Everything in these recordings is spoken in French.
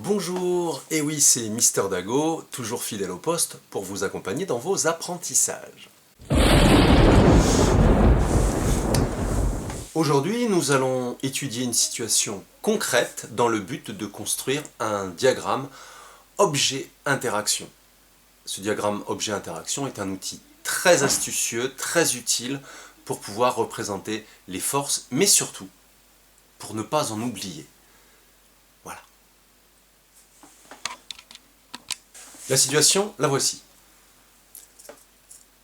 Bonjour, et oui c'est Mister Dago, toujours fidèle au poste pour vous accompagner dans vos apprentissages. Aujourd'hui nous allons étudier une situation concrète dans le but de construire un diagramme objet-interaction. Ce diagramme objet-interaction est un outil très astucieux, très utile pour pouvoir représenter les forces, mais surtout pour ne pas en oublier. Voilà. La situation, la voici.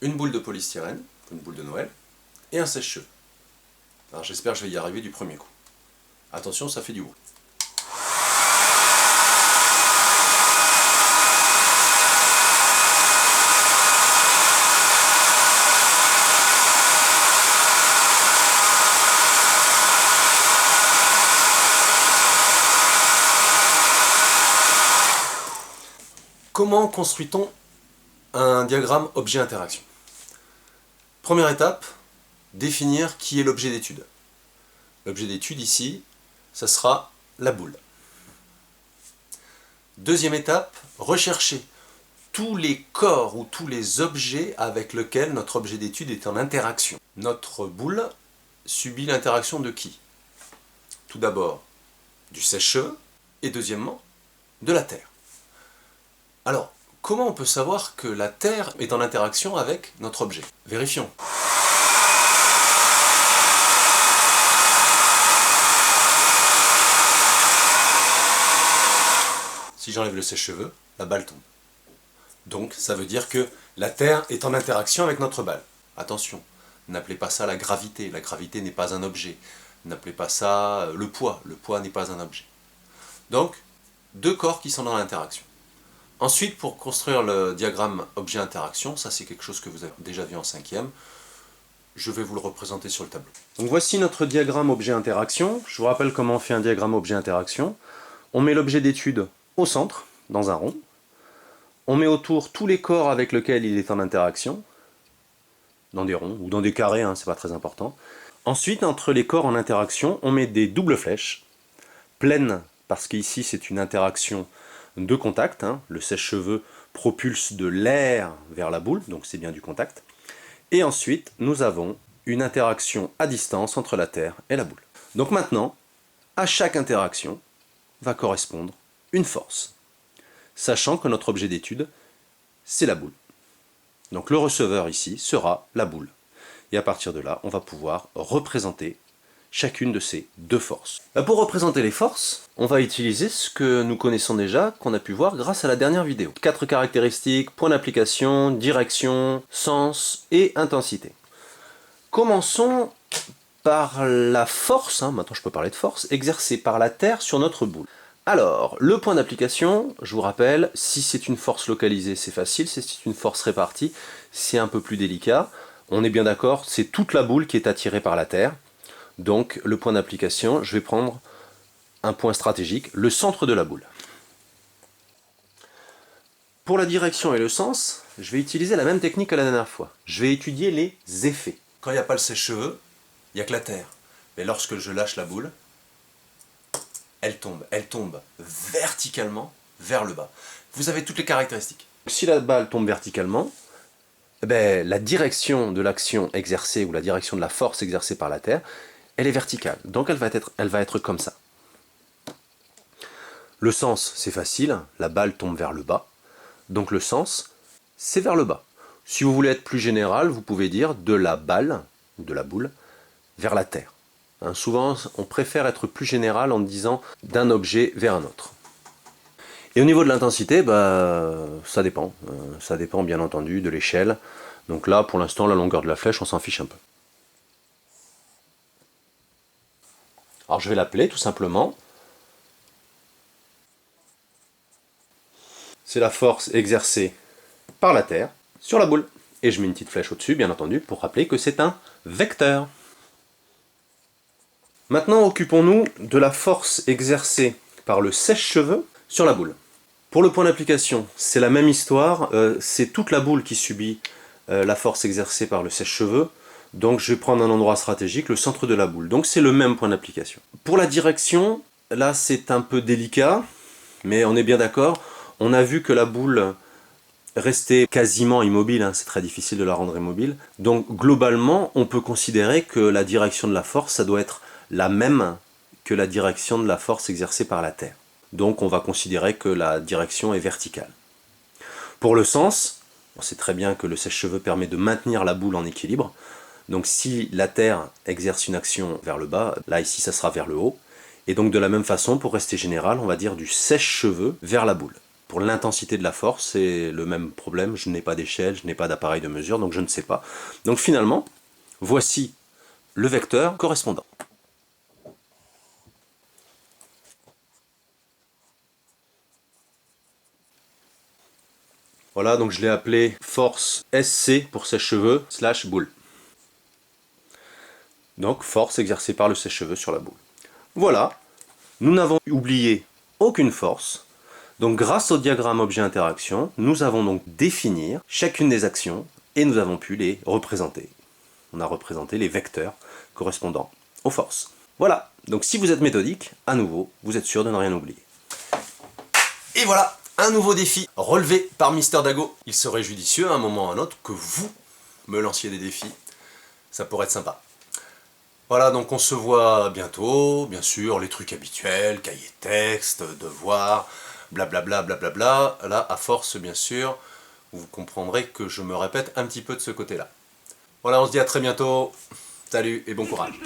Une boule de polystyrène, une boule de Noël, et un sèche-cheveux. Alors j'espère que je vais y arriver du premier coup. Attention, ça fait du bruit. Comment construit-on un diagramme objet-interaction? Première étape, définir qui est l'objet d'étude. L'objet d'étude ici, ça sera la boule. Deuxième étape, rechercher tous les corps ou tous les objets avec lesquels notre objet d'étude est en interaction. Notre boule subit l'interaction de qui? Tout d'abord, du sèche-cheveux et deuxièmement, de la terre. Alors, comment on peut savoir que la Terre est en interaction avec notre objet? Vérifions. Si j'enlève le sèche-cheveux, la balle tombe. Donc, ça veut dire que la Terre est en interaction avec notre balle. Attention, n'appelez pas ça la gravité n'est pas un objet. N'appelez pas ça le poids n'est pas un objet. Donc, deux corps qui sont dans l'interaction. Ensuite, pour construire le diagramme objet-interaction, ça c'est quelque chose que vous avez déjà vu en 5e, je vais vous le représenter sur le tableau. Donc voici notre diagramme objet-interaction. Je vous rappelle comment on fait un diagramme objet-interaction. On met l'objet d'étude au centre, dans un rond. On met autour tous les corps avec lesquels il est en interaction, dans des ronds ou dans des carrés, hein, c'est pas très important. Ensuite, entre les corps en interaction, on met des doubles flèches, pleines, parce qu'ici c'est une interaction de contact, hein. Le sèche-cheveux propulse de l'air vers la boule, donc c'est bien du contact. Et ensuite, nous avons une interaction à distance entre la Terre et la boule. Donc maintenant, à chaque interaction va correspondre une force, sachant que notre objet d'étude, c'est la boule. Donc le receveur ici sera la boule. Et à partir de là, on va pouvoir représenter chacune de ces deux forces. Pour représenter les forces, on va utiliser ce que nous connaissons déjà, qu'on a pu voir grâce à la dernière vidéo. 4 caractéristiques, point d'application, direction, sens et intensité. Commençons par la force, maintenant je peux parler de force, exercée par la Terre sur notre boule. Alors, le point d'application, je vous rappelle, si c'est une force localisée, c'est facile, si c'est une force répartie, c'est un peu plus délicat. On est bien d'accord, c'est toute la boule qui est attirée par la Terre. Donc le point d'application, je vais prendre un point stratégique, le centre de la boule. Pour la direction et le sens, je vais utiliser la même technique que la dernière fois. Je vais étudier les effets. Quand il n'y a pas le sèche-cheveux, il n'y a que la terre. Mais lorsque je lâche la boule, elle tombe verticalement vers le bas. Vous avez toutes les caractéristiques. Si la balle tombe verticalement, la direction de l'action exercée ou la direction de la force exercée par la Terre, elle est verticale, donc elle va être comme ça. Le sens, c'est facile, la balle tombe vers le bas, donc le sens, c'est vers le bas. Si vous voulez être plus général, vous pouvez dire de la balle, ou de la boule, vers la Terre. Souvent, on préfère être plus général en disant d'un objet vers un autre. Et au niveau de l'intensité, ça dépend. Ça dépend bien entendu de l'échelle. Donc là, pour l'instant, la longueur de la flèche, on s'en fiche un peu. Alors je vais l'appeler tout simplement. C'est la force exercée par la Terre sur la boule. Et je mets une petite flèche au-dessus, bien entendu, pour rappeler que c'est un vecteur. Maintenant, occupons-nous de la force exercée par le sèche-cheveux sur la boule. Pour le point d'application, c'est la même histoire. C'est toute la boule qui subit la force exercée par le sèche-cheveux. Donc je vais prendre un endroit stratégique, le centre de la boule. Donc c'est le même point d'application. Pour la direction, là c'est un peu délicat. Mais on est bien d'accord, on a vu que la boule restait quasiment immobile, hein, c'est très difficile de la rendre immobile. Donc globalement, on peut considérer que la direction de la force, ça doit être la même que la direction de la force exercée par la Terre. Donc on va considérer que la direction est verticale. Pour le sens, on sait très bien que le sèche-cheveux permet de maintenir la boule en équilibre. Donc si la Terre exerce une action vers le bas, là ici ça sera vers le haut. Et donc de la même façon, pour rester général, on va dire du sèche-cheveux vers la boule. Pour l'intensité de la force, c'est le même problème, je n'ai pas d'échelle, je n'ai pas d'appareil de mesure, donc je ne sais pas. Donc finalement, voici le vecteur correspondant. Voilà, donc je l'ai appelé force SC pour sèche-cheveux / boule. Donc force exercée par le sèche-cheveux sur la boule. Voilà, nous n'avons oublié aucune force. Donc grâce au diagramme objet-interaction, nous avons donc définir chacune des actions et nous avons pu les représenter. On a représenté les vecteurs correspondant aux forces. Voilà, donc si vous êtes méthodique, à nouveau, vous êtes sûr de ne rien oublier. Et voilà, un nouveau défi relevé par Mister Dago. Il serait judicieux à un moment ou à un autre que vous me lanciez des défis. Ça pourrait être sympa. Voilà, donc on se voit bientôt, bien sûr, les trucs habituels, cahier texte, devoirs, blablabla, blablabla. Là, à force, bien sûr, vous comprendrez que je me répète un petit peu de ce côté-là. Voilà, on se dit à très bientôt. Salut et bon courage.